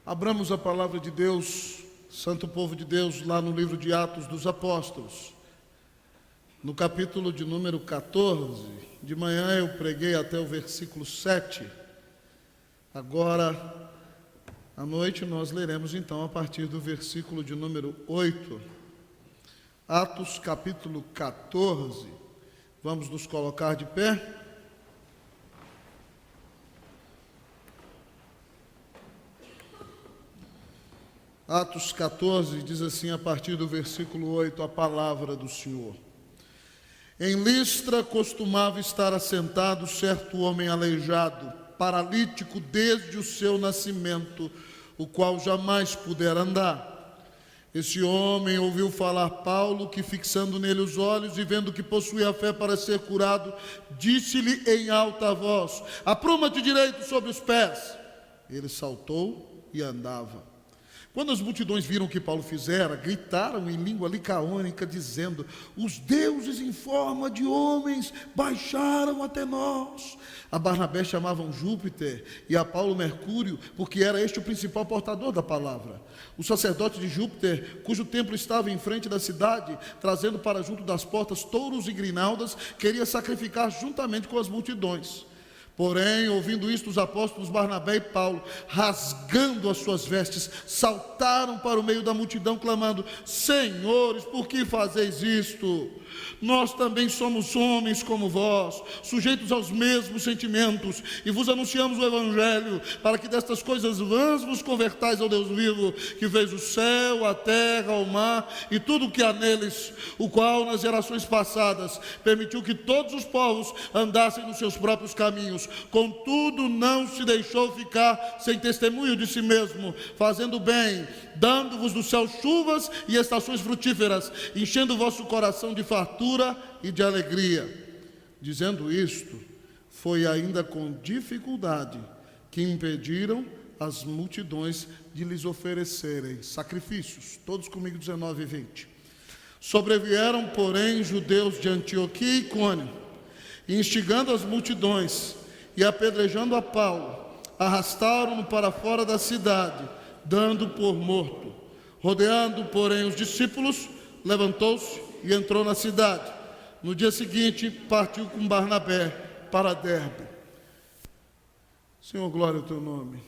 Abramos a palavra de Deus, santo povo de Deus, lá no livro de Atos dos Apóstolos, no capítulo de número 14. De manhã eu preguei até o versículo 7. Agora, à noite, nós leremos então a partir do versículo de número 8. Atos capítulo 14. Vamos nos colocar de pé. Atos 14 diz assim, a partir do versículo 8, a palavra do Senhor. Em Listra costumava estar assentado certo homem aleijado, paralítico desde o seu nascimento, o qual jamais pudera andar. Esse homem ouviu falar Paulo, que fixando nele os olhos e vendo que possuía fé para ser curado, disse-lhe em alta voz: apruma-te direito sobre os pés. Ele saltou e andava. Quando as multidões viram o que Paulo fizera, gritaram em língua licaônica, dizendo: os deuses em forma de homens baixaram até nós. A Barnabé chamavam Júpiter e a Paulo Mercúrio, porque era este o principal portador da palavra. O sacerdote de Júpiter, cujo templo estava em frente da cidade, trazendo para junto das portas touros e grinaldas, queria sacrificar juntamente com as multidões. Porém, ouvindo isto, os apóstolos Barnabé e Paulo, rasgando as suas vestes, saltaram para o meio da multidão, clamando: senhores, por que fazeis isto? Nós também somos homens como vós, sujeitos aos mesmos sentimentos, e vos anunciamos o Evangelho, para que destas coisas vãs vos convertais ao Deus vivo, que fez o céu, a terra, o mar e tudo o que há neles, o qual nas gerações passadas permitiu que todos os povos andassem nos seus próprios caminhos. Contudo, não se deixou ficar sem testemunho de si mesmo, fazendo bem, dando-vos do céu chuvas e estações frutíferas, enchendo o vosso coração de fartura e de alegria. Dizendo isto, foi ainda com dificuldade que impediram as multidões de lhes oferecerem sacrifícios. Todos comigo, 19 e 20. Sobrevieram, porém, judeus de Antioquia e Icônio, e instigando as multidões e apedrejando a Paulo, arrastaram-no para fora da cidade, dando por morto. Rodeando, porém, os discípulos, levantou-se e entrou na cidade. No dia seguinte, partiu com Barnabé para Derbe. Senhor, glória ao teu nome.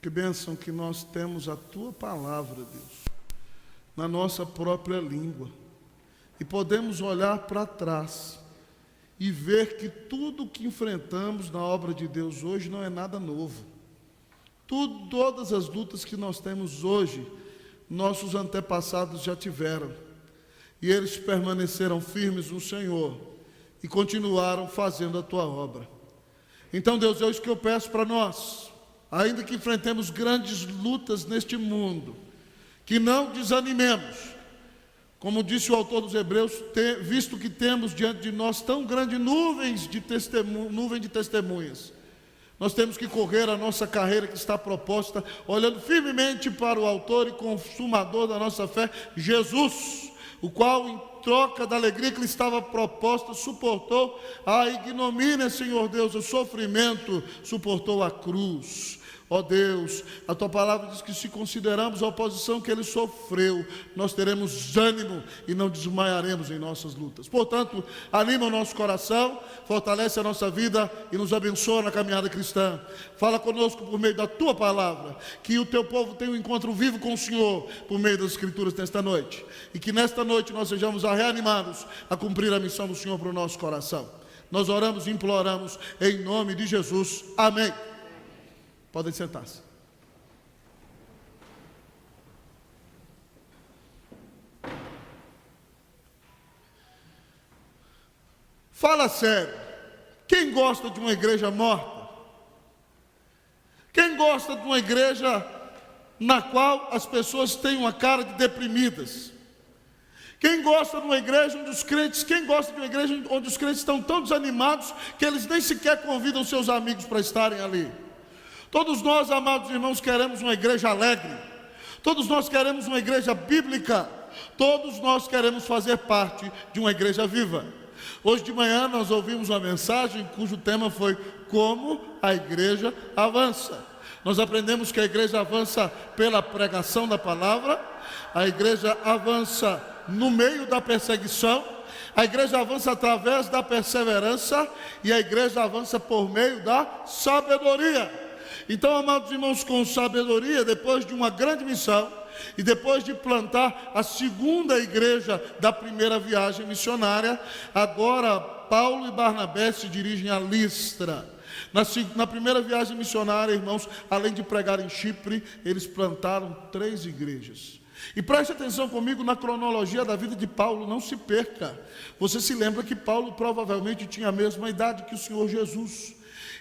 Que bênção que nós temos a tua palavra, Deus, na nossa própria língua. E podemos olhar para trás e ver que tudo que enfrentamos na obra de Deus hoje não é nada novo. Todas as lutas que nós temos hoje, nossos antepassados já tiveram. E eles permaneceram firmes no Senhor e continuaram fazendo a tua obra. Então, Deus, é isso que eu peço para nós. Ainda que enfrentemos grandes lutas neste mundo, que não desanimemos. Como disse o autor dos Hebreus, visto que temos diante de nós tão grande nuvem de testemunhas, nós temos que correr a nossa carreira que está proposta, olhando firmemente para o autor e consumador da nossa fé, Jesus, o qual, em troca da alegria que lhe estava proposta, suportou a ignomínia, Senhor Deus, o sofrimento, suportou a cruz. Ó Deus, a tua palavra diz que se consideramos a oposição que ele sofreu, nós teremos ânimo e não desmaiaremos em nossas lutas. Portanto, anima o nosso coração, fortalece a nossa vida e nos abençoa na caminhada cristã. Fala conosco por meio da tua palavra, que o teu povo tenha um encontro vivo com o Senhor por meio das Escrituras nesta noite. E que nesta noite nós sejamos reanimados a cumprir a missão do Senhor para o nosso coração. Nós oramos e imploramos em nome de Jesus. Amém. Podem sentar-se. Fala sério. Quem gosta de uma igreja morta? Quem gosta de uma igreja na qual as pessoas têm uma cara de deprimidas? Quem gosta de uma igreja onde os crentes, quem gosta de uma igreja onde os crentes estão tão desanimados que eles nem sequer convidam seus amigos para estarem ali? Todos nós, amados irmãos, queremos uma igreja alegre. Todos nós queremos uma igreja bíblica. Todos nós queremos fazer parte de uma igreja viva. Hoje de manhã nós ouvimos uma mensagem cujo tema foi como a igreja avança. Nós aprendemos que a igreja avança pela pregação da palavra, a igreja avança no meio da perseguição, a igreja avança através da perseverança e a igreja avança por meio da sabedoria. Então, amados irmãos, com sabedoria, depois de uma grande missão e depois de plantar a segunda igreja da primeira viagem missionária, agora Paulo e Barnabé se dirigem a Listra. Na primeira viagem missionária, irmãos, além de pregar em Chipre, eles plantaram 3 igrejas. E preste atenção comigo na cronologia da vida de Paulo, não se perca. Você se lembra que Paulo provavelmente tinha a mesma idade que o Senhor Jesus.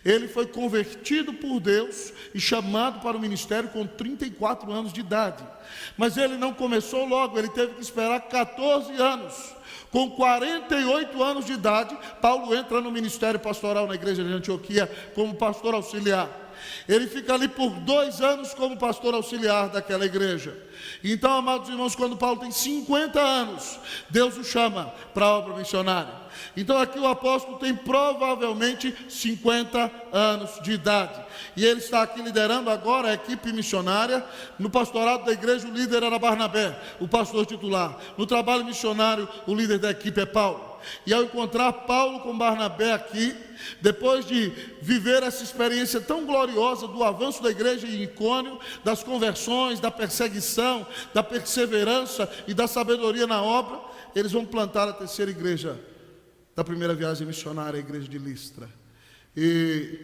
Ele foi convertido por Deus e chamado para o ministério com 34 anos de idade. Mas ele não começou logo, ele teve que esperar 14 anos. Com 48 anos de idade, Paulo entra no ministério pastoral na igreja de Antioquia como pastor auxiliar. Ele fica ali por 2 anos como pastor auxiliar daquela igreja. Então, amados irmãos, quando Paulo tem 50 anos, Deus o chama para a obra missionária. Então aqui o apóstolo tem provavelmente 50 anos de idade. E ele está aqui liderando agora a equipe missionária. No pastorado da igreja o líder era Barnabé, o pastor titular. No trabalho missionário o líder da equipe é Paulo. E ao encontrar Paulo com Barnabé aqui, depois de viver essa experiência tão gloriosa do avanço da igreja em Icônio, das conversões, da perseguição, da perseverança e da sabedoria na obra, eles vão plantar a terceira igreja da primeira viagem missionária, a igreja de Listra. E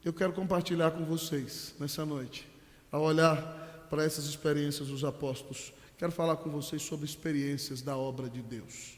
eu quero compartilhar com vocês nessa noite, ao olhar para essas experiências dos apóstolos, quero falar com vocês sobre experiências da obra de Deus.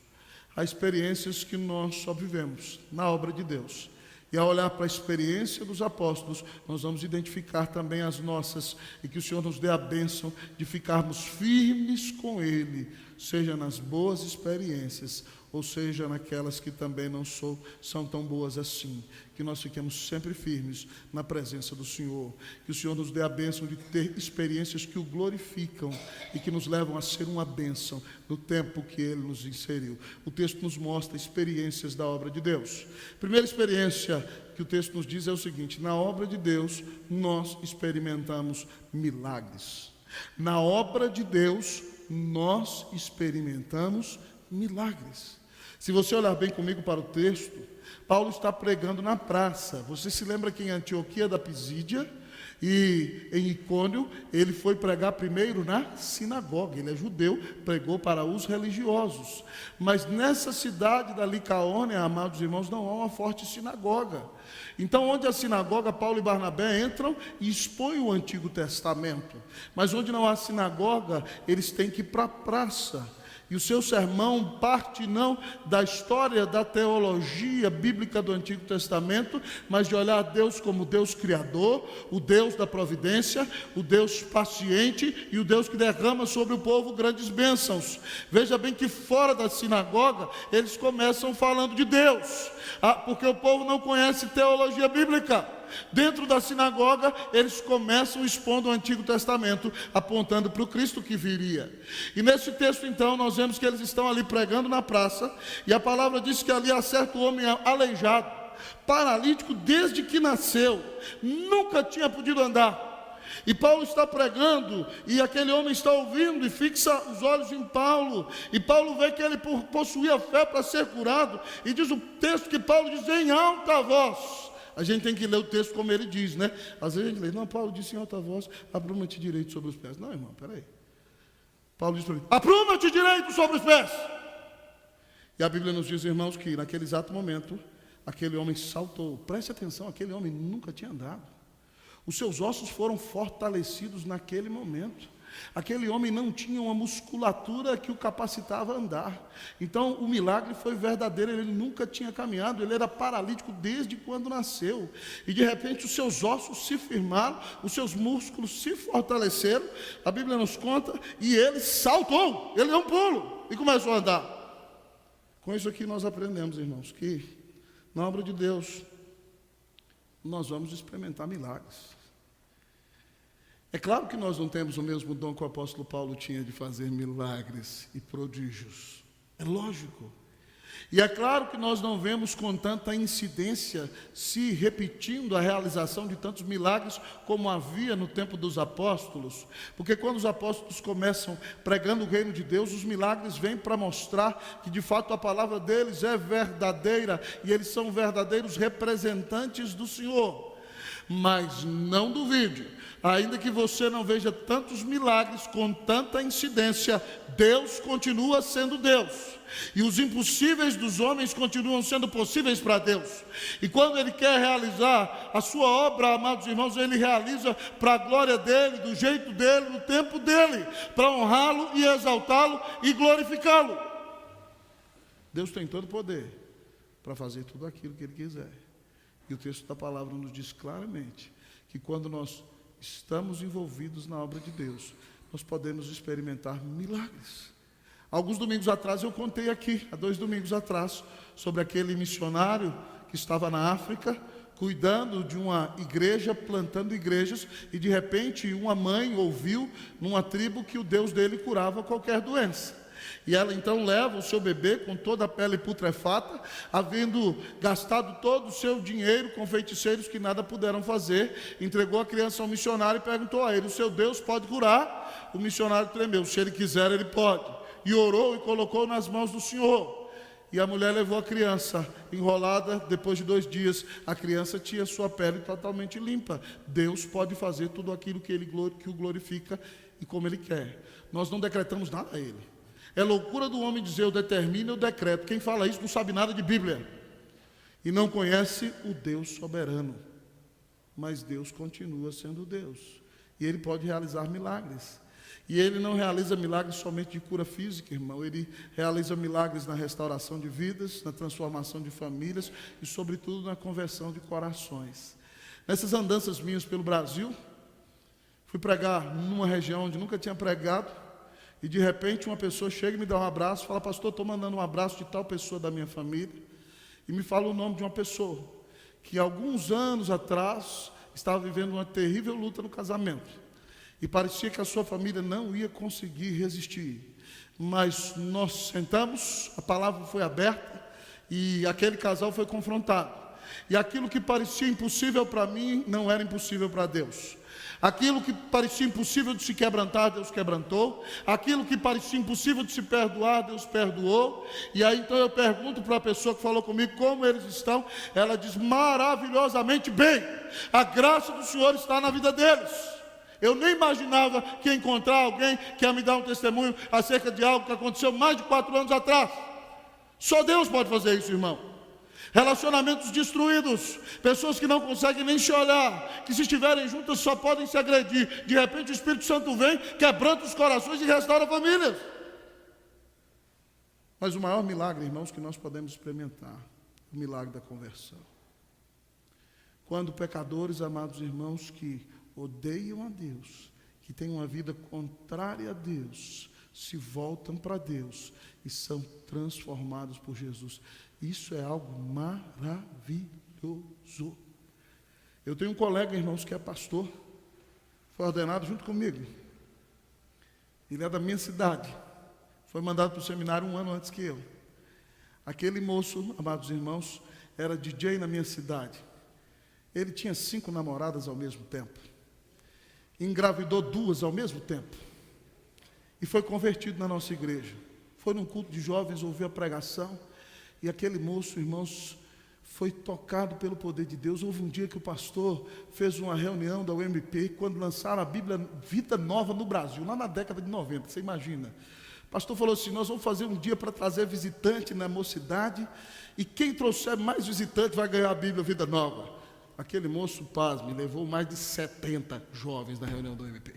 Há experiências que nós só vivemos na obra de Deus. E ao olhar para a experiência dos apóstolos, nós vamos identificar também as nossas, e que o Senhor nos dê a bênção de ficarmos firmes com Ele, seja nas boas experiências, ou seja naquelas que também não são tão boas assim. Que nós fiquemos sempre firmes na presença do Senhor. Que o Senhor nos dê a bênção de ter experiências que o glorificam e que nos levam a ser uma bênção no tempo que Ele nos inseriu. O texto nos mostra experiências da obra de Deus. Primeira experiência que o texto nos diz é o seguinte: na obra de Deus nós experimentamos milagres. Na obra de Deus nós experimentamos milagres. Se você olhar bem comigo para o texto, Paulo está pregando na praça. Você se lembra que em Antioquia da Pisídia e em Icônio, ele foi pregar primeiro na sinagoga. Ele é judeu, pregou para os religiosos. Mas nessa cidade da Licaônia, amados irmãos, não há uma forte sinagoga. Então, onde a sinagoga, Paulo e Barnabé entram e expõem o Antigo Testamento. Mas onde não há sinagoga, eles têm que ir para a praça. E o seu sermão parte não da história da teologia bíblica do Antigo Testamento, mas de olhar Deus como Deus criador, o Deus da providência, o Deus paciente e o Deus que derrama sobre o povo grandes bênçãos. Veja bem que fora da sinagoga eles começam falando de Deus, porque o povo não conhece teologia bíblica. Dentro da sinagoga, eles começam expondo o Antigo Testamento, apontando para o Cristo que viria. E nesse texto, então, nós vemos que eles estão ali pregando na praça, e a palavra diz que ali há certo homem aleijado, paralítico desde que nasceu, nunca tinha podido andar. E Paulo está pregando, e aquele homem está ouvindo, e fixa os olhos em Paulo, e Paulo vê que ele possuía fé para ser curado, e diz o texto que Paulo diz em alta voz. A gente tem que ler o texto como ele diz, né? Às vezes a gente lê, não, Paulo disse em alta voz, apruma-te direito sobre os pés. Não, irmão, peraí. Paulo diz para mim, apruma-te direito sobre os pés. E a Bíblia nos diz, irmãos, que naquele exato momento, aquele homem saltou. Preste atenção, aquele homem nunca tinha andado. Os seus ossos foram fortalecidos naquele momento. Aquele homem não tinha uma musculatura que o capacitava a andar. Então o milagre foi verdadeiro. Ele nunca tinha caminhado, ele era paralítico desde quando nasceu. E de repente os seus ossos se firmaram, os seus músculos se fortaleceram. A Bíblia nos conta, e ele saltou, ele deu um pulo e começou a andar. Com isso aqui nós aprendemos, irmãos, que na obra de Deus nós vamos experimentar milagres. É claro que nós não temos o mesmo dom que o apóstolo Paulo tinha de fazer milagres e prodígios. É lógico. E é claro que nós não vemos com tanta incidência se repetindo a realização de tantos milagres como havia no tempo dos apóstolos, porque quando os apóstolos começam pregando o reino de Deus, os milagres vêm para mostrar que de fato a palavra deles é verdadeira e eles são verdadeiros representantes do Senhor. Mas não duvide, ainda que você não veja tantos milagres com tanta incidência, Deus continua sendo Deus. E os impossíveis dos homens continuam sendo possíveis para Deus. E quando Ele quer realizar a sua obra, amados irmãos, Ele realiza para a glória dEle, do jeito dEle, no tempo dEle, para honrá-lo e exaltá-lo e glorificá-lo. Deus tem todo o poder para fazer tudo aquilo que Ele quiser. E o texto da palavra nos diz claramente que quando nós estamos envolvidos na obra de Deus, nós podemos experimentar milagres. Alguns domingos atrás eu contei aqui, há 2 domingos atrás, sobre aquele missionário que estava na África, cuidando de uma igreja, plantando igrejas, e de repente uma mãe ouviu numa tribo que o Deus dele curava qualquer doença. E ela então leva o seu bebê com toda a pele putrefata, havendo gastado todo o seu dinheiro com feiticeiros que nada puderam fazer, entregou a criança ao missionário e perguntou a ele: o seu Deus pode curar? O missionário tremeu: se ele quiser, ele pode. E orou e colocou nas mãos do Senhor. E a mulher levou a criança enrolada. Depois de 2 dias, a criança tinha sua pele totalmente limpa. Deus pode fazer tudo aquilo que o glorifica e como Ele quer. Nós não decretamos nada a Ele. É loucura do homem dizer eu determino, eu decreto. Quem fala isso não sabe nada de Bíblia e não conhece o Deus soberano. Mas Deus continua sendo Deus e Ele pode realizar milagres. E Ele não realiza milagres somente de cura física, irmão. Ele realiza milagres na restauração de vidas, na transformação de famílias e, sobretudo, na conversão de corações. Nessas andanças minhas pelo Brasil, fui pregar numa região onde nunca tinha pregado, e de repente uma pessoa chega e me dá um abraço, fala: pastor, estou mandando um abraço de tal pessoa da minha família, e me fala o nome de uma pessoa que alguns anos atrás estava vivendo uma terrível luta no casamento. E parecia que a sua família não ia conseguir resistir. Mas nós sentamos, a palavra foi aberta e aquele casal foi confrontado. E aquilo que parecia impossível para mim, não era impossível para Deus. Aquilo que parecia impossível de se quebrantar, Deus quebrantou. Aquilo que parecia impossível de se perdoar, Deus perdoou. E aí então eu pergunto para a pessoa que falou comigo como eles estão. Ela diz: maravilhosamente bem. A graça do Senhor está na vida deles. Eu nem imaginava que ia encontrar alguém que ia me dar um testemunho acerca de algo que aconteceu mais de 4 anos atrás. Só Deus pode fazer isso, irmão. Relacionamentos destruídos, pessoas que não conseguem nem se olhar, que se estiverem juntas só podem se agredir. De repente o Espírito Santo vem, quebranta os corações e restaura famílias. Mas o maior milagre, irmãos, que nós podemos experimentar, o milagre da conversão. Quando pecadores, amados irmãos, que odeiam a Deus, que têm uma vida contrária a Deus, se voltam para Deus e são transformados por Jesus. Isso é algo maravilhoso. Eu tenho um colega, irmãos, que é pastor, foi ordenado junto comigo. Ele é da minha cidade, foi mandado para o seminário 1 ano antes que eu. Aquele moço, amados irmãos, era DJ na minha cidade. Ele tinha 5 namoradas ao mesmo tempo. Engravidou 2 ao mesmo tempo. E foi convertido na nossa igreja. Foi num culto de jovens, ouviu a pregação. E aquele moço, irmãos, foi tocado pelo poder de Deus. Houve um dia que o pastor fez uma reunião da UMP, quando lançaram a Bíblia Vida Nova no Brasil, lá na década de 90, você imagina. O pastor falou assim: nós vamos fazer um dia para trazer visitante na mocidade, e quem trouxer mais visitante vai ganhar a Bíblia Vida Nova. Aquele moço, pasme, levou mais de 70 jovens na reunião do MP.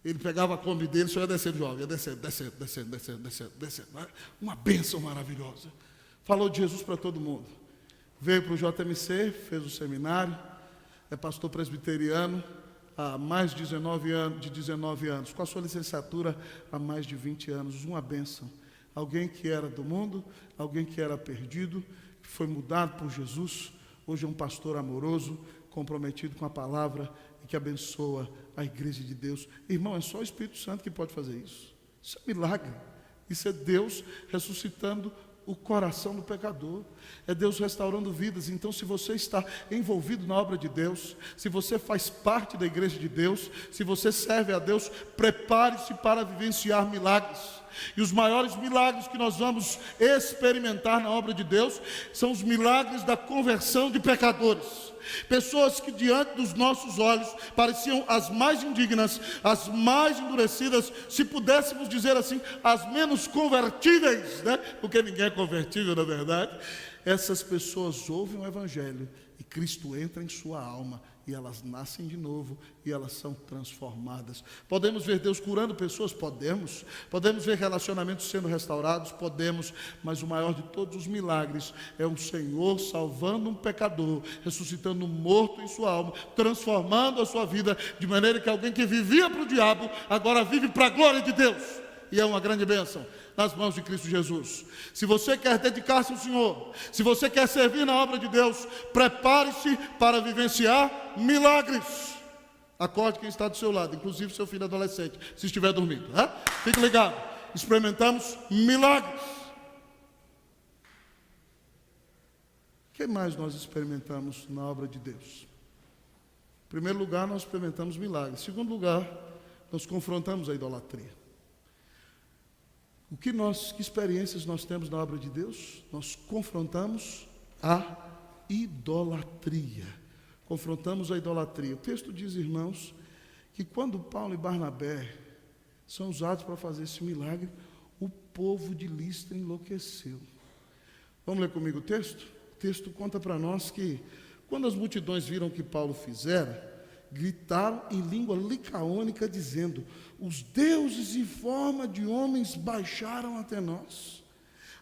Ele pegava a Kombi dele, só ia descendo jovem, ia descendo. Uma bênção maravilhosa. Falou de Jesus para todo mundo. Veio para o JMC, fez o seminário, é pastor presbiteriano há mais de 19 anos, com a sua licenciatura há mais de 20 anos. Uma bênção. Alguém que era do mundo, alguém que era perdido, que foi mudado por Jesus. Hoje é um pastor amoroso, comprometido com a palavra e que abençoa a igreja de Deus. Irmão, é só o Espírito Santo que pode fazer isso. Isso é milagre. Isso é Deus ressuscitando o coração do pecador. É Deus restaurando vidas. Então, se você está envolvido na obra de Deus, se você faz parte da igreja de Deus, se você serve a Deus, prepare-se para vivenciar milagres. E os maiores milagres que nós vamos experimentar na obra de Deus são os milagres da conversão de pecadores. Pessoas que diante dos nossos olhos pareciam as mais indignas, as mais endurecidas, se pudéssemos dizer assim, as menos convertíveis, né? Porque ninguém é convertível, na verdade. Essas pessoas ouvem o Evangelho e Cristo entra em sua alma e elas nascem de novo e elas são transformadas. Podemos ver Deus curando pessoas? Podemos. Podemos ver relacionamentos sendo restaurados? Podemos. Mas o maior de todos os milagres é um Senhor salvando um pecador, ressuscitando um morto em sua alma, transformando a sua vida, de maneira que alguém que vivia para o diabo, agora vive para a glória de Deus. E é uma grande bênção nas mãos de Cristo Jesus. Se você quer dedicar-se ao Senhor, se você quer servir na obra de Deus, prepare-se para vivenciar milagres. Acorde quem está do seu lado, inclusive seu filho adolescente, se estiver dormindo, né? Fique ligado, experimentamos milagres. O que mais nós experimentamos na obra de Deus? Em primeiro lugar, nós experimentamos milagres. Em segundo lugar, nós confrontamos a idolatria. Que experiências nós temos na obra de Deus? Nós confrontamos a idolatria. Confrontamos a idolatria. O texto diz, irmãos, que quando Paulo e Barnabé são usados para fazer esse milagre, o povo de Listra enlouqueceu. Vamos ler comigo o texto? O texto conta para nós que, quando as multidões viram o que Paulo fizera, gritaram em língua licaônica, dizendo: os deuses em forma de homens baixaram até nós.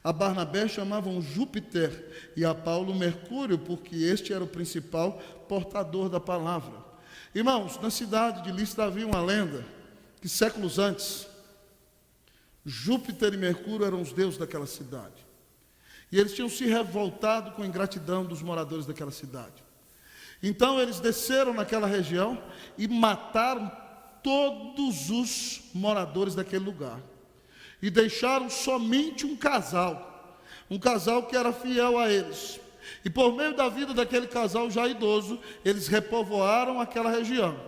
A Barnabé chamavam Júpiter e a Paulo Mercúrio, porque este era o principal portador da palavra. Irmãos, na cidade de Listra havia uma lenda que séculos antes, Júpiter e Mercúrio eram os deuses daquela cidade. E eles tinham se revoltado com a ingratidão dos moradores daquela cidade. Então eles desceram naquela região e mataram todos os moradores daquele lugar. E deixaram somente um casal que era fiel a eles. E por meio da vida daquele casal já idoso, eles repovoaram aquela região.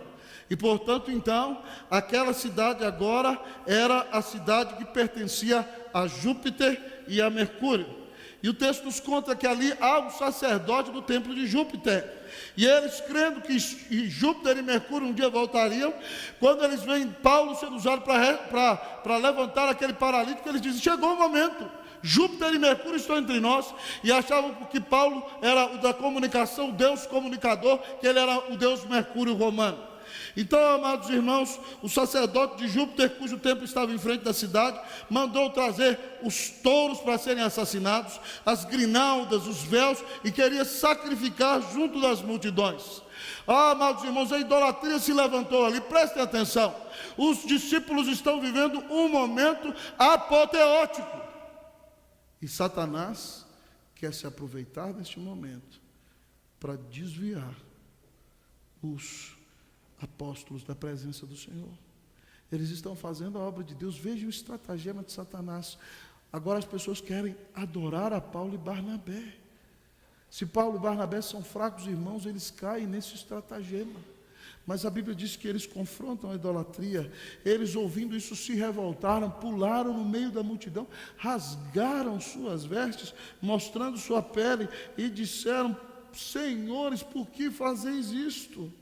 E portanto, então, aquela cidade agora era a cidade que pertencia a Júpiter e a Mercúrio. E o texto nos conta que ali há um sacerdote do templo de Júpiter. E eles, crendo que Júpiter e Mercúrio um dia voltariam, quando eles veem Paulo sendo usado para levantar aquele paralítico, eles dizem: chegou o momento, Júpiter e Mercúrio estão entre nós. E achavam que Paulo era o da comunicação, o Deus comunicador, que ele era o Deus Mercúrio romano. Então, amados irmãos, o sacerdote de Júpiter, cujo templo estava em frente da cidade, mandou trazer os touros para serem assassinados, as grinaldas, os véus, e queria sacrificar junto das multidões. Amados irmãos, a idolatria se levantou ali. Prestem atenção, os discípulos estão vivendo um momento apoteótico, e Satanás quer se aproveitar deste momento para desviar os apóstolos da presença do Senhor. Eles estão fazendo a obra de Deus. Vejam o estratagema de Satanás. Agora as pessoas querem adorar a Paulo e Barnabé. Se Paulo e Barnabé são fracos irmãos, eles caem nesse estratagema. Mas a Bíblia diz que eles confrontam a idolatria. Eles, ouvindo isso, se revoltaram, pularam no meio da multidão, rasgaram suas vestes, mostrando sua pele, e disseram: senhores, por que fazeis isto?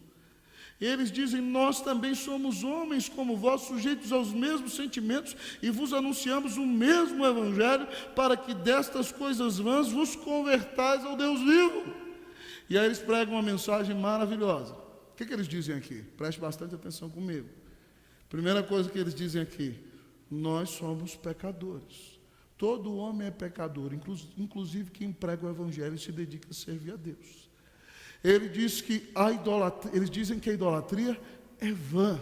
Eles dizem: nós também somos homens como vós, sujeitos aos mesmos sentimentos, e vos anunciamos o mesmo evangelho, para que destas coisas vãs vos convertais ao Deus vivo. E aí eles pregam uma mensagem maravilhosa. O que eles dizem aqui? Preste bastante atenção comigo. Primeira coisa que eles dizem aqui: nós somos pecadores. Todo homem é pecador, inclusive quem prega o evangelho e se dedica a servir a Deus. Eles dizem que a idolatria é vã.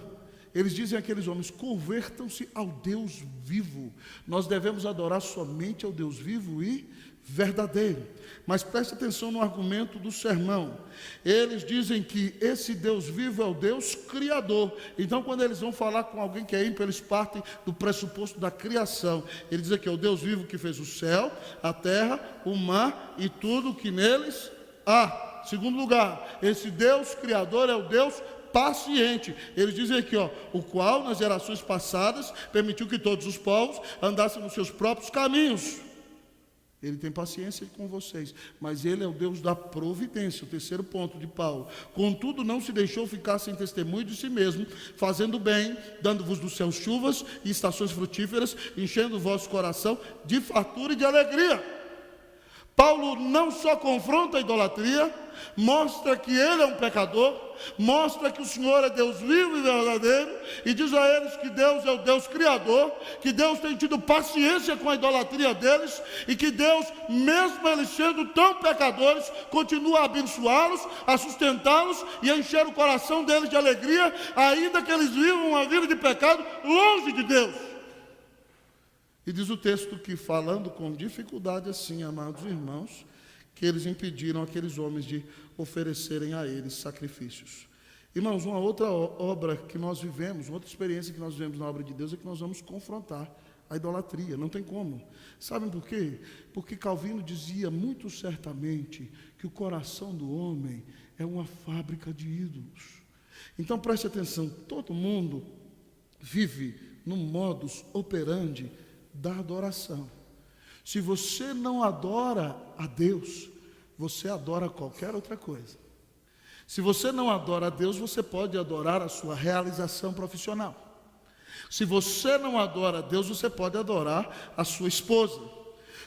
Eles dizem àqueles homens: convertam-se ao Deus vivo. Nós devemos adorar somente ao Deus vivo e verdadeiro. Mas preste atenção no argumento do sermão. Eles dizem que esse Deus vivo é o Deus criador. Então, quando eles vão falar com alguém que é ímpio, eles partem do pressuposto da criação. Eles dizem que é o Deus vivo que fez o céu, a terra, o mar e tudo que neles há. Segundo lugar, esse Deus criador é o Deus paciente. Eles dizem aqui, o qual nas gerações passadas permitiu que todos os povos andassem nos seus próprios caminhos. Ele tem paciência com vocês, mas ele é o Deus da providência, o terceiro ponto de Paulo. Contudo, não se deixou ficar sem testemunho de si mesmo, fazendo bem, dando-vos dos céus chuvas e estações frutíferas, enchendo o vosso coração de fartura e de alegria. Paulo não só confronta a idolatria, mostra que ele é um pecador, mostra que o Senhor é Deus vivo e verdadeiro, e diz a eles que Deus é o Deus criador, que Deus tem tido paciência com a idolatria deles, e que Deus, mesmo eles sendo tão pecadores, continua a abençoá-los, a sustentá-los e a encher o coração deles de alegria, ainda que eles vivam uma vida de pecado longe de Deus. E diz o texto que, falando com dificuldade assim, amados irmãos, que eles impediram aqueles homens de oferecerem a eles sacrifícios. Irmãos, uma outra obra que nós vivemos, uma outra experiência que nós vivemos na obra de Deus é que nós vamos confrontar a idolatria, não tem como. Sabem por quê? Porque Calvino dizia muito certamente que o coração do homem é uma fábrica de ídolos. Então preste atenção, todo mundo vive no modus operandi da adoração. Se você não adora a Deus, você adora qualquer outra coisa. Se você não adora a Deus, você pode adorar a sua realização profissional. Se você não adora a Deus, você pode adorar a sua esposa.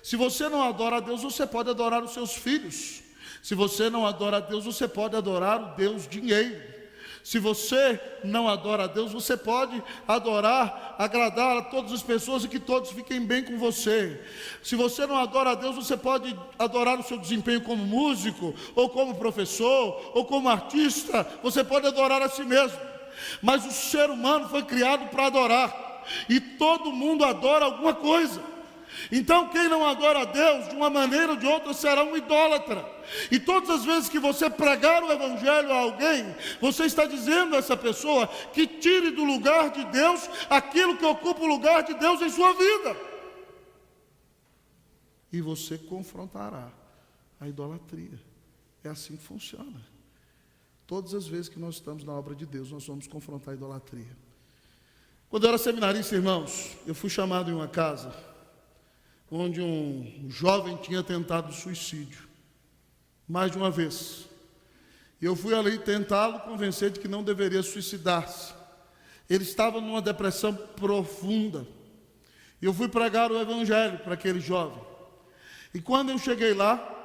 Se você não adora a Deus, você pode adorar os seus filhos. Se você não adora a Deus, você pode adorar o Deus dinheiro. Se você não adora a Deus, você pode adorar, agradar a todas as pessoas e que todos fiquem bem com você. Se você não adora a Deus, você pode adorar o seu desempenho como músico, ou como professor, ou como artista. Você pode adorar a si mesmo. Mas o ser humano foi criado para adorar. E todo mundo adora alguma coisa. Então quem não adora a Deus, de uma maneira ou de outra, será um idólatra. E todas as vezes que você pregar o Evangelho a alguém, você está dizendo a essa pessoa que tire do lugar de Deus aquilo que ocupa o lugar de Deus em sua vida. E você confrontará a idolatria. É assim que funciona. Todas as vezes que nós estamos na obra de Deus, nós vamos confrontar a idolatria. Quando eu era seminarista, irmãos, eu fui chamado em uma casa onde um jovem tinha tentado suicídio, mais de uma vez. E eu fui ali tentá-lo convencer de que não deveria suicidar-se. Ele estava numa depressão profunda. E eu fui pregar o Evangelho para aquele jovem. E quando eu cheguei lá,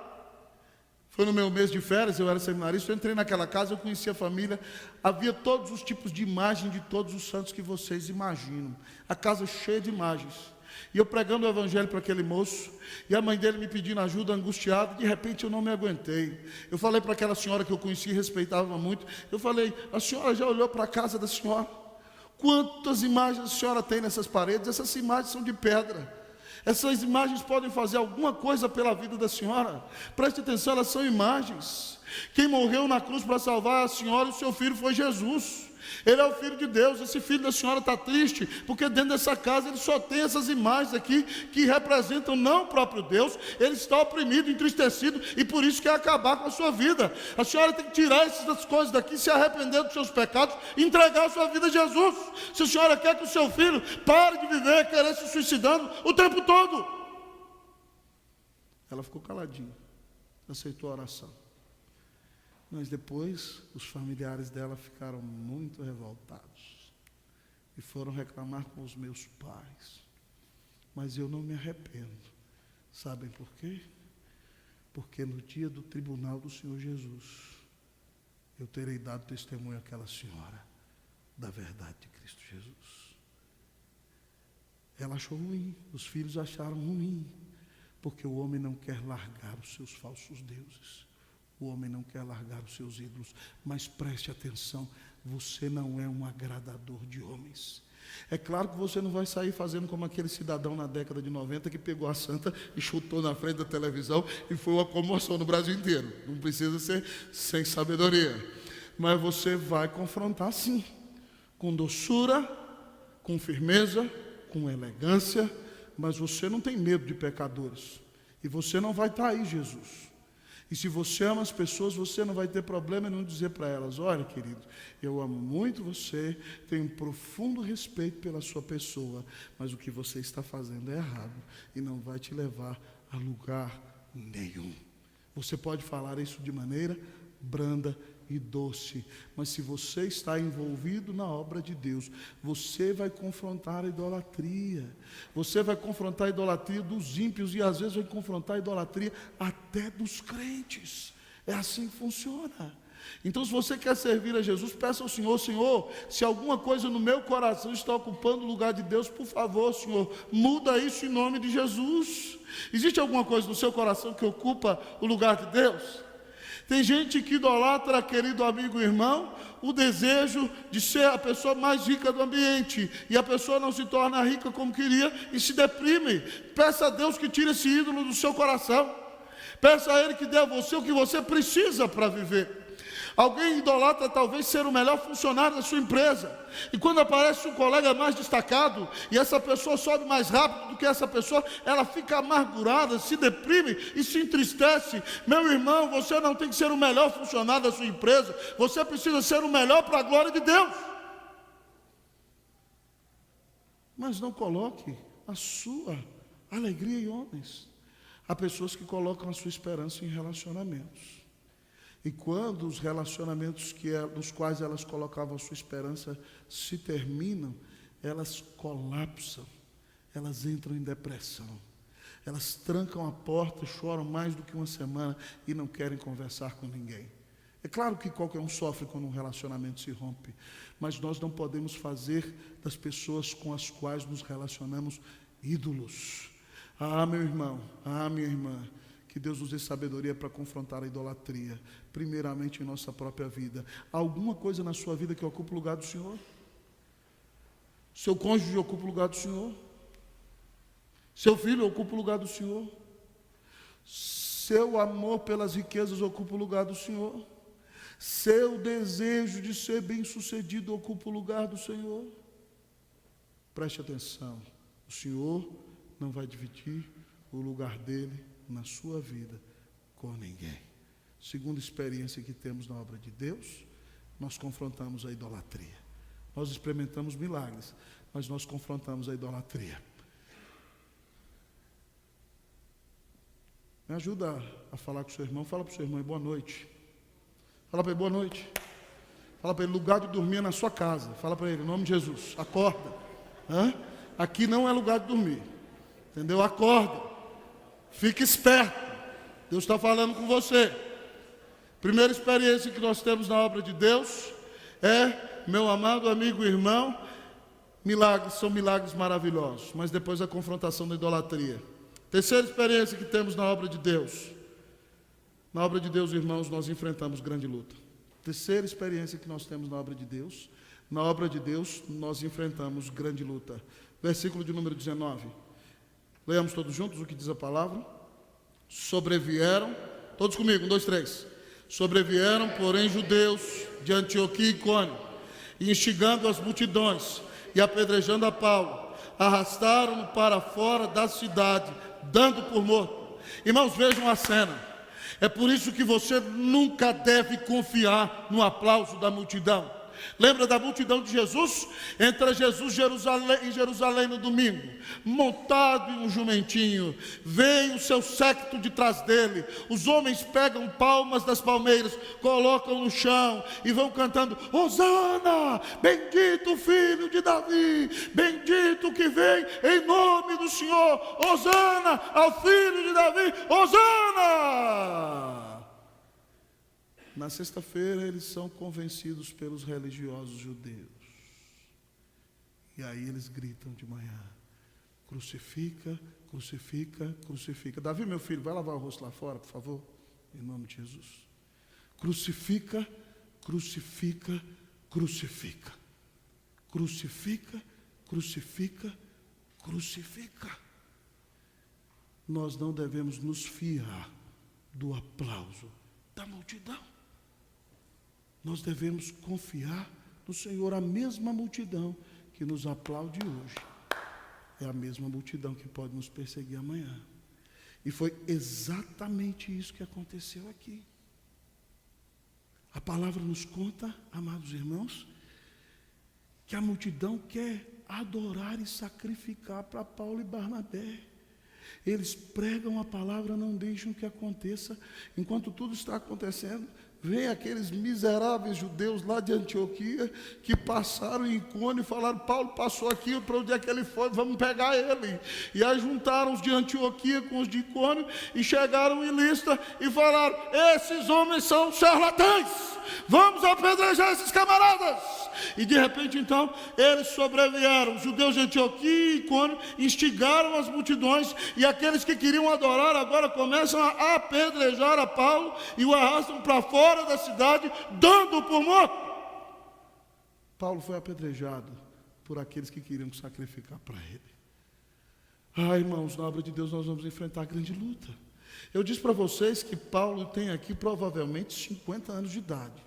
foi no meu mês de férias, eu era seminarista, eu entrei naquela casa, eu conheci a família, havia todos os tipos de imagem de todos os santos que vocês imaginam. A casa cheia de imagens. E eu pregando o Evangelho para aquele moço, e a mãe dele me pedindo ajuda, angustiado. De repente eu não me aguentei. Eu falei para aquela senhora que eu conhecia e respeitava muito, eu falei: a senhora já olhou para a casa da senhora? Quantas imagens a senhora tem nessas paredes? Essas imagens são de pedra. Essas imagens podem fazer alguma coisa pela vida da senhora? Preste atenção, elas são imagens. Quem morreu na cruz para salvar a senhora e o seu filho foi Jesus. Ele é o Filho de Deus. Esse filho da senhora está triste, porque dentro dessa casa ele só tem essas imagens aqui, que representam não o próprio Deus. Ele está oprimido, entristecido, e por isso quer acabar com a sua vida. A senhora tem que tirar essas coisas daqui, se arrepender dos seus pecados, e entregar a sua vida a Jesus. Se a senhora quer que o seu filho pare de viver, querer se suicidando o tempo todo. Ela ficou caladinha, aceitou a oração. Mas depois, os familiares dela ficaram muito revoltados e foram reclamar com os meus pais. Mas eu não me arrependo. Sabem por quê? Porque no dia do tribunal do Senhor Jesus, eu terei dado testemunho àquela senhora da verdade de Cristo Jesus. Ela achou ruim, os filhos acharam ruim, porque o homem não quer largar os seus falsos deuses. O homem não quer largar os seus ídolos. Mas preste atenção, você não é um agradador de homens. É claro que você não vai sair fazendo como aquele cidadão na década de 90 que pegou a santa e chutou na frente da televisão e foi uma comoção no Brasil inteiro. Não precisa ser sem sabedoria. Mas você vai confrontar sim, com doçura, com firmeza, com elegância, mas você não tem medo de pecadores. E você não vai estar aí, Jesus. E se você ama as pessoas, você não vai ter problema em não dizer para elas: olha, querido, eu amo muito você, tenho um profundo respeito pela sua pessoa, mas o que você está fazendo é errado e não vai te levar a lugar nenhum. Você pode falar isso de maneira branda e doce, mas se você está envolvido na obra de Deus, você vai confrontar a idolatria, você vai confrontar a idolatria dos ímpios e às vezes vai confrontar a idolatria até dos crentes. É assim que funciona. Então, se você quer servir a Jesus, peça ao Senhor: Senhor, se alguma coisa no meu coração está ocupando o lugar de Deus, por favor, Senhor, muda isso em nome de Jesus. Existe alguma coisa no seu coração que ocupa o lugar de Deus? Tem gente que idolatra, querido amigo e irmão, o desejo de ser a pessoa mais rica do ambiente, e a pessoa não se torna rica como queria e se deprime. Peça a Deus que tire esse ídolo do seu coração. Peça a Ele que dê a você o que você precisa para viver. Alguém idolatra talvez ser o melhor funcionário da sua empresa, e quando aparece um colega mais destacado, e essa pessoa sobe mais rápido do que essa pessoa, ela fica amargurada, se deprime e se entristece. Meu irmão, você não tem que ser o melhor funcionário da sua empresa, você precisa ser o melhor para a glória de Deus. Mas não coloque a sua alegria em homens. Há pessoas que colocam a sua esperança em relacionamentos. E quando os relacionamentos nos quais elas colocavam a sua esperança se terminam, elas colapsam, elas entram em depressão, elas trancam a porta, choram mais do que uma semana e não querem conversar com ninguém. É claro que qualquer um sofre quando um relacionamento se rompe, mas nós não podemos fazer das pessoas com as quais nos relacionamos ídolos. Ah, meu irmão, ah, minha irmã, que Deus nos dê sabedoria para confrontar a idolatria, primeiramente em nossa própria vida. Há alguma coisa na sua vida que ocupa o lugar do Senhor? Seu cônjuge ocupa o lugar do Senhor? Seu filho ocupa o lugar do Senhor? Seu amor pelas riquezas ocupa o lugar do Senhor? Seu desejo de ser bem-sucedido ocupa o lugar do Senhor? Preste atenção, o Senhor não vai dividir o lugar dele na sua vida com ninguém. Segunda experiência que temos na obra de Deus, nós confrontamos a idolatria. Nós experimentamos milagres, mas nós confrontamos a idolatria. Me ajuda a falar com o seu irmão. Fala para o seu irmão: boa noite. Fala para ele: boa noite. Fala para ele: lugar de dormir é na sua casa. Fala para ele: em nome de Jesus, acorda. Aqui não é lugar de dormir, entendeu? Acorda. Fique esperto, Deus está falando com você. Primeira experiência que nós temos na obra de Deus é, meu amado amigo e irmão, milagres, são milagres maravilhosos, mas depois a confrontação da idolatria. Terceira experiência que temos na obra de Deus. Na obra de Deus, irmãos, nós enfrentamos grande luta. Terceira experiência que nós temos na obra de Deus. Na obra de Deus, nós enfrentamos grande luta. Versículo de número 19. Leamos todos juntos o que diz a palavra. Sobrevieram, todos comigo, 1, 2, 3. Sobrevieram, porém, judeus de Antioquia e Icônio, e instigando as multidões e apedrejando a Paulo, arrastaram-no para fora da cidade, dando por morto. Irmãos, vejam a cena. É por isso que você nunca deve confiar no aplauso da multidão. Lembra da multidão de Jesus? Entra Jesus em Jerusalém no domingo, montado em um jumentinho. Vem o seu séquito de trás dele. Os homens pegam palmas das palmeiras, colocam no chão e vão cantando: Hosana, bendito o filho de Davi, bendito que vem em nome do Senhor. Hosana ao filho de Davi, Hosana. Na sexta-feira eles são convencidos pelos religiosos judeus. E aí eles gritam de manhã: crucifica, crucifica, crucifica. Davi, meu filho, vai lavar o rosto lá fora, por favor, em nome de Jesus. Crucifica, crucifica, crucifica. Crucifica, crucifica, crucifica. Nós não devemos nos fiar do aplauso da multidão. Nós devemos confiar no Senhor. A mesma multidão que nos aplaude hoje é a mesma multidão que pode nos perseguir amanhã. E foi exatamente isso que aconteceu aqui. A palavra nos conta, amados irmãos, que a multidão quer adorar e sacrificar para Paulo e Barnabé. Eles pregam a palavra, não deixam que aconteça. Enquanto tudo está acontecendo, vem aqueles miseráveis judeus lá de Antioquia, que passaram em Icônio e falaram: Paulo passou aqui, para onde é que ele foi? Vamos pegar ele. E aí juntaram os de Antioquia com os de Icônio, e chegaram em Listra e falaram: esses homens são charlatães, vamos apedrejar esses camaradas. E de repente então, eles sobrevieram, os judeus de Antioquia e Icônio, instigaram as multidões, e aqueles que queriam adorar agora começam a apedrejar a Paulo, e o arrastam para fora da cidade, dando por morto. Paulo foi apedrejado por aqueles que queriam sacrificar para ele. Irmãos, na obra de Deus nós vamos enfrentar grande luta. Eu disse para vocês que Paulo tem aqui provavelmente 50 anos de idade.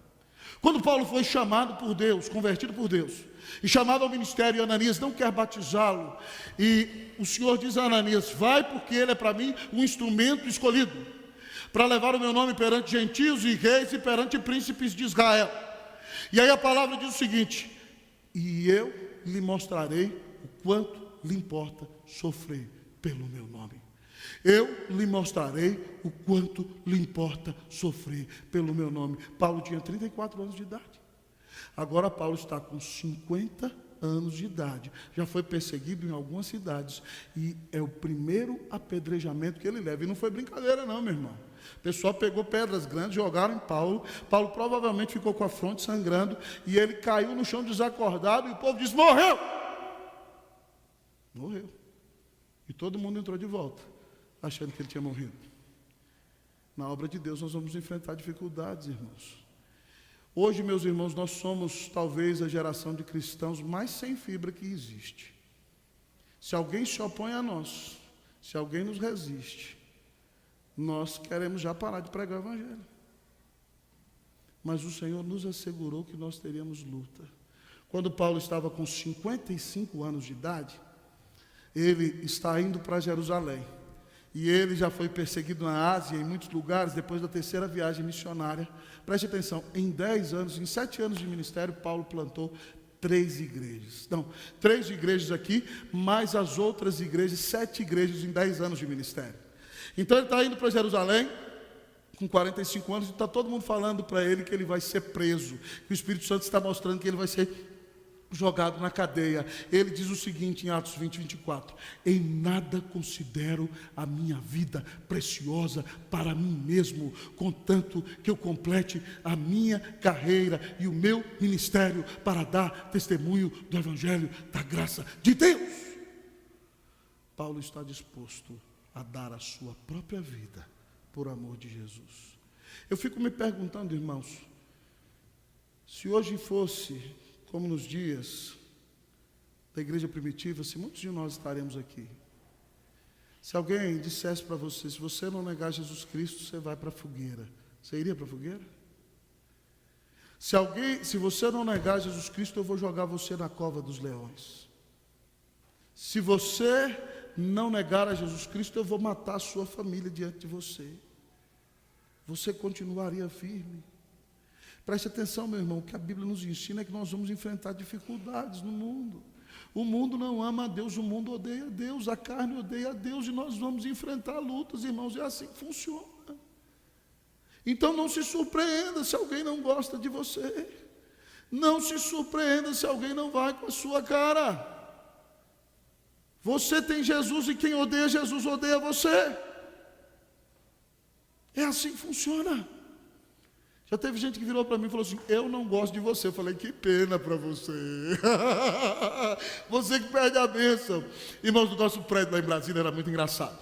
Quando Paulo foi chamado por Deus, convertido por Deus, e chamado ao ministério, Ananias não quer batizá-lo, e o Senhor diz a Ananias: vai, porque ele é para mim um instrumento escolhido, para levar o meu nome perante gentios e reis e perante príncipes de Israel. E aí a palavra diz o seguinte: e eu lhe mostrarei o quanto lhe importa sofrer pelo meu nome. Eu lhe mostrarei o quanto lhe importa sofrer pelo meu nome. Paulo tinha 34 anos de idade. Agora Paulo está com 50 anos de idade. Já foi perseguido em algumas cidades. E é o primeiro apedrejamento que ele leva. E não foi brincadeira não, meu irmão. O pessoal pegou pedras grandes, jogaram em Paulo. Paulo provavelmente ficou com a fronte sangrando. E ele caiu no chão desacordado. E o povo disse: morreu! Morreu. E todo mundo entrou de volta, achando que ele tinha morrido. Na obra de Deus nós vamos enfrentar dificuldades, irmãos. Hoje, meus irmãos, nós somos talvez a geração de cristãos mais sem fibra que existe. Se alguém se opõe a nós, se alguém nos resiste, nós queremos já parar de pregar o evangelho. Mas o Senhor nos assegurou que nós teríamos luta. Quando Paulo estava com 55 anos de idade, ele está indo para Jerusalém. E ele já foi perseguido na Ásia, em muitos lugares, depois da terceira viagem missionária. Preste atenção, em 10 anos, em 7 anos de ministério, Paulo plantou 3 igrejas. Não, 3 igrejas aqui, mais as outras igrejas, 7 igrejas em 10 anos de ministério. Então ele está indo para Jerusalém, com 45 anos, e está todo mundo falando para ele que ele vai ser preso, que o Espírito Santo está mostrando que ele vai ser jogado na cadeia. Ele diz o seguinte em Atos 20, 24: em nada considero a minha vida preciosa para mim mesmo, contanto que eu complete a minha carreira e o meu ministério para dar testemunho do Evangelho da graça de Deus. Paulo está disposto a dar a sua própria vida por amor de Jesus. Eu fico me perguntando, irmãos, se hoje fosse como nos dias da igreja primitiva, se muitos de nós estaremos aqui. Se alguém dissesse para você: se você não negar Jesus Cristo, você vai para a fogueira, você iria para a fogueira? Se você não negar Jesus Cristo, eu vou jogar você na cova dos leões. Se você não negar a Jesus Cristo, eu vou matar a sua família diante de você. Você continuaria firme? Preste atenção, meu irmão, o que a Bíblia nos ensina é que nós vamos enfrentar dificuldades no mundo. O mundo não ama a Deus, o mundo odeia a Deus, a carne odeia a Deus, e nós vamos enfrentar lutas, irmãos, é assim que funciona. Então não se surpreenda se alguém não gosta de você. Não se surpreenda se alguém não vai com a sua cara. Você tem Jesus, e quem odeia Jesus odeia você. É assim que funciona. Já teve gente que virou para mim e falou assim: eu não gosto de você. Eu falei: que pena para você. Você que perde a bênção. Irmãos, do nosso prédio lá em Brasília era muito engraçado.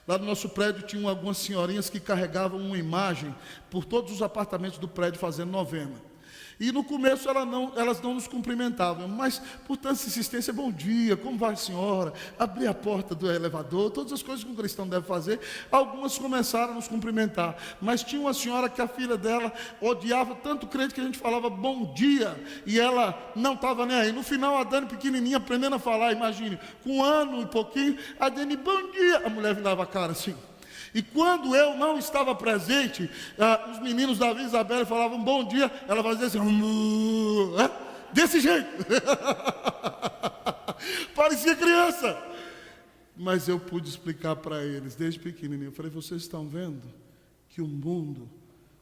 Lá no nosso prédio tinham algumas senhorinhas que carregavam uma imagem por todos os apartamentos do prédio fazendo novena. E no começo elas não nos cumprimentavam, mas por tanta insistência, bom dia, como vai a senhora? Abrir a porta do elevador, todas as coisas que um cristão deve fazer. Algumas começaram a nos cumprimentar, mas tinha uma senhora que a filha dela odiava tanto o crente que a gente falava bom dia, e ela não estava nem aí. No final, a Dani pequenininha, aprendendo a falar, imagine, com 1 ano e pouquinho, a Dani, bom dia, a mulher virava a cara assim. E quando eu não estava presente, os meninos Davi e Isabela falavam bom dia, ela fazia assim, desse jeito. Parecia criança. Mas eu pude explicar para eles, desde pequenininho, eu falei, vocês estão vendo que o mundo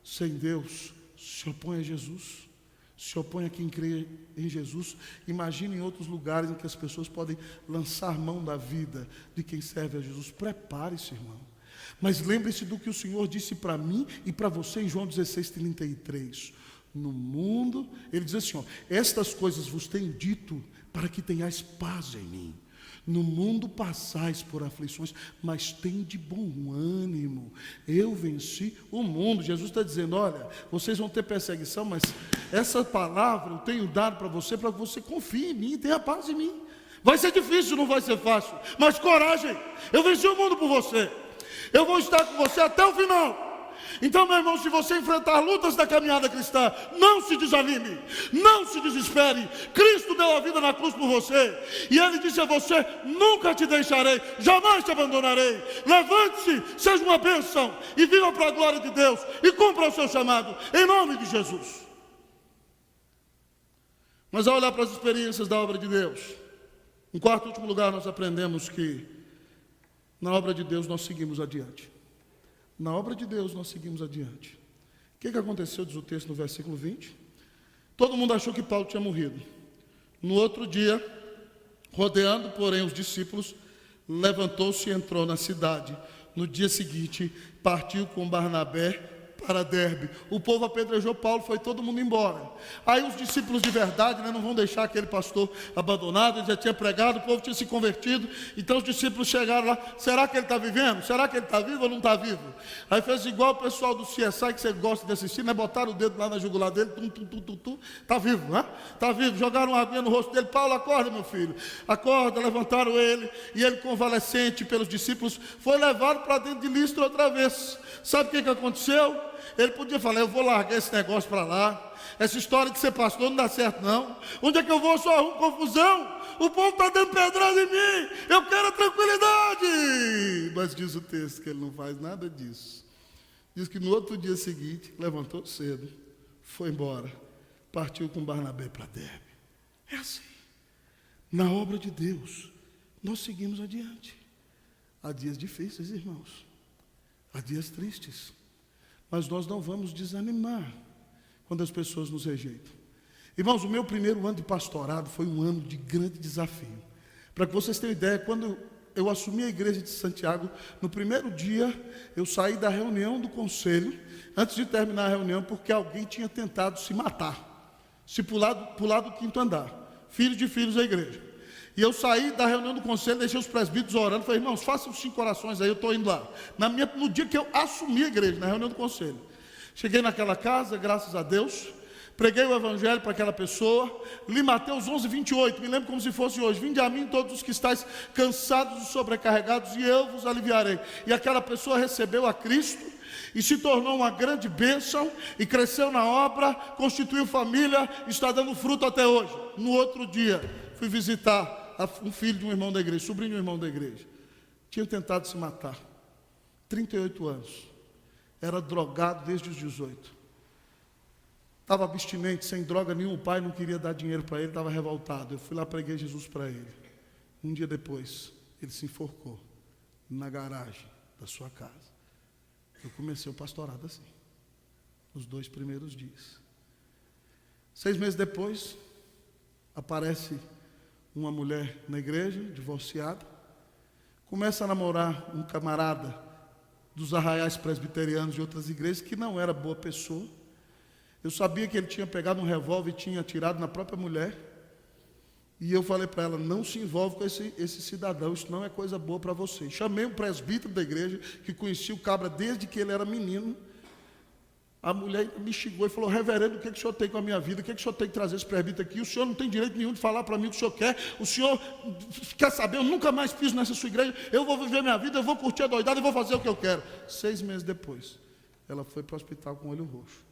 sem Deus se opõe a Jesus, se opõe a quem crê em Jesus. Imagine em outros lugares em que as pessoas podem lançar mão da vida de quem serve a Jesus. Prepare-se, irmão. Mas lembre-se do que o Senhor disse para mim e para você em João 16:33. No mundo, ele diz assim, estas coisas vos tenho dito para que tenhais paz em mim. No mundo passais por aflições, mas tende bom ânimo. Eu venci o mundo. Jesus está dizendo, olha, vocês vão ter perseguição, mas essa palavra eu tenho dado para que você confie em mim, tenha paz em mim. Vai ser difícil, não vai ser fácil, mas coragem, eu venci o mundo por você. Eu vou estar com você até o final. Então, meu irmão, se você enfrentar lutas da caminhada cristã, não se desanime, não se desespere. Cristo deu a vida na cruz por você, e Ele disse a você, nunca te deixarei, jamais te abandonarei. Levante-se, seja uma bênção, e viva para a glória de Deus, e cumpra o seu chamado, em nome de Jesus. Mas ao olhar para as experiências da obra de Deus, em quarto e último lugar, nós aprendemos que na obra de Deus nós seguimos adiante. Na obra de Deus nós seguimos adiante. O que aconteceu, diz o texto no versículo 20? Todo mundo achou que Paulo tinha morrido. No outro dia, rodeando, porém, os discípulos, levantou-se e entrou na cidade. No dia seguinte, partiu com Barnabé para Derbe. O povo apedrejou Paulo, foi todo mundo embora. Aí os discípulos de verdade, não vão deixar aquele pastor abandonado, ele já tinha pregado, o povo tinha se convertido. Então os discípulos chegaram lá, será que ele está vivendo? Será que ele está vivo ou não está vivo? Aí fez igual o pessoal do CSI, que você gosta de assistir, botaram o dedo lá na jugular dele, está vivo, né? Está vivo, jogaram uma aguinha no rosto dele, Paulo, acorda, meu filho, acorda, levantaram ele, e ele convalescente pelos discípulos, foi levado para dentro de Listra outra vez. Sabe o que aconteceu? Ele podia falar, eu vou largar esse negócio para lá, essa história de ser pastor não dá certo não, onde é que eu vou, só arrumo confusão, o povo está dando pedrada em mim, eu quero a tranquilidade. Mas diz o texto que ele não faz nada disso. Diz que no outro dia seguinte, levantou cedo, foi embora, partiu com Barnabé para Derbe. É assim, na obra de Deus, nós seguimos adiante. Há dias difíceis, irmãos, há dias tristes, mas nós não vamos desanimar quando as pessoas nos rejeitam. Irmãos, o meu primeiro ano de pastorado foi um ano de grande desafio. Para que vocês tenham ideia, quando eu assumi a igreja de Santiago, no primeiro dia, eu saí da reunião do conselho, antes de terminar a reunião, porque alguém tinha tentado se matar, se pular do 5º andar, filhos de filhos da igreja. E eu saí da reunião do conselho, deixei os presbíteros orando, falei, irmãos, façam 5 orações aí, eu estou indo lá. No dia que eu assumi a igreja, na reunião do conselho. Cheguei naquela casa, graças a Deus, preguei o evangelho para aquela pessoa, li Mateus 11:28, me lembro como se fosse hoje, vinde a mim todos os que estáis cansados e sobrecarregados, e eu vos aliviarei. E aquela pessoa recebeu a Cristo, e se tornou uma grande bênção, e cresceu na obra, constituiu família, está dando fruto até hoje. No outro dia, fui visitar um filho de um irmão da igreja, sobrinho de um irmão da igreja, tinha tentado se matar, 38 anos, era drogado desde os 18, estava abstinente, sem droga nenhuma, o pai não queria dar dinheiro para ele, estava revoltado, eu fui lá, preguei Jesus para ele. Um dia depois, ele se enforcou na garagem da sua casa. Eu comecei o pastorado assim, nos 2 primeiros dias. 6 meses depois, aparece uma mulher na igreja, divorciada, começa a namorar um camarada dos arraiais presbiterianos de outras igrejas, que não era boa pessoa. Eu sabia que ele tinha pegado um revólver e tinha atirado na própria mulher, e eu falei para ela, não se envolve com esse cidadão, isso não é coisa boa para você. Chamei um presbítero da igreja, que conhecia o cabra desde que ele era menino, A mulher me xingou e falou: reverendo, o que o senhor tem com a minha vida? O que o senhor tem que trazer esse presbítero aqui? O senhor não tem direito nenhum de falar para mim o que o senhor quer. O senhor quer saber? Eu nunca mais piso nessa sua igreja. Eu vou viver minha vida, eu vou curtir a doidada e vou fazer o que eu quero. 6 meses depois, ela foi para o hospital com o olho roxo,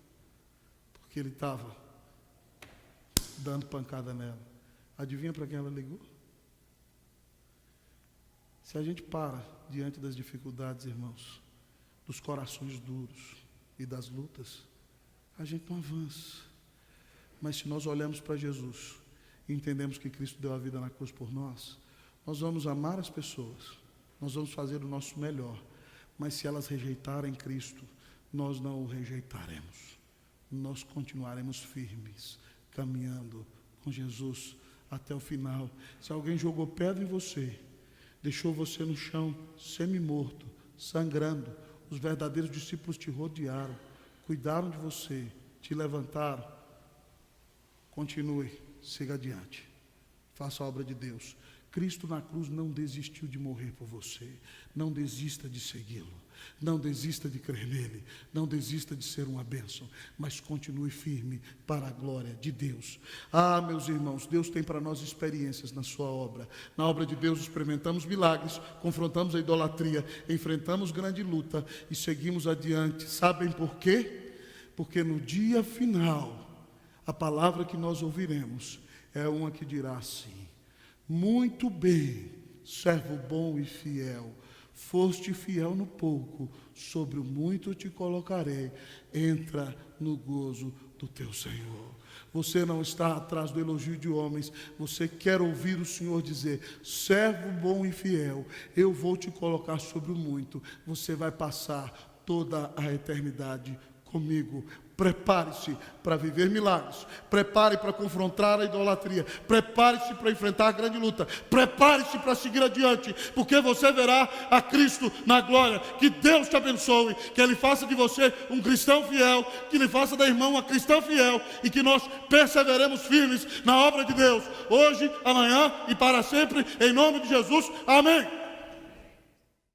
porque ele estava dando pancada nela. Adivinha para quem ela ligou? Se a gente para diante das dificuldades, irmãos, dos corações duros e das lutas, a gente não avança. Mas se nós olhamos para Jesus e entendemos que Cristo deu a vida na cruz por nós, nós vamos amar as pessoas, nós vamos fazer o nosso melhor, mas se elas rejeitarem Cristo, nós não o rejeitaremos, nós continuaremos firmes, caminhando com Jesus até o final. Se alguém jogou pedra em você, deixou você no chão, semi-morto, sangrando, os verdadeiros discípulos te rodearam, cuidaram de você, te levantaram. Continue, siga adiante, faça a obra de Deus. Cristo na cruz não desistiu de morrer por você. Não desista de segui-lo, não desista de crer nele, não desista de ser uma bênção, mas continue firme para a glória de Deus. Ah, meus irmãos, Deus tem para nós experiências na sua obra. Na obra de Deus experimentamos milagres, confrontamos a idolatria, enfrentamos grande luta e seguimos adiante. Sabem por quê? Porque no dia final, a palavra que nós ouviremos é uma que dirá assim: muito bem, servo bom e fiel, foste fiel no pouco, sobre o muito te colocarei, entra no gozo do teu Senhor. Você não está atrás do elogio de homens, você quer ouvir o Senhor dizer: servo bom e fiel, eu vou te colocar sobre o muito, você vai passar toda a eternidade comigo. Prepare-se para viver milagres, prepare para confrontar a idolatria, prepare-se para enfrentar a grande luta, prepare-se para seguir adiante, porque você verá a Cristo na glória. Que Deus te abençoe, que Ele faça de você um cristão fiel, que Ele faça da irmã uma cristã fiel, e que nós perseveremos firmes na obra de Deus, hoje, amanhã e para sempre, em nome de Jesus, amém.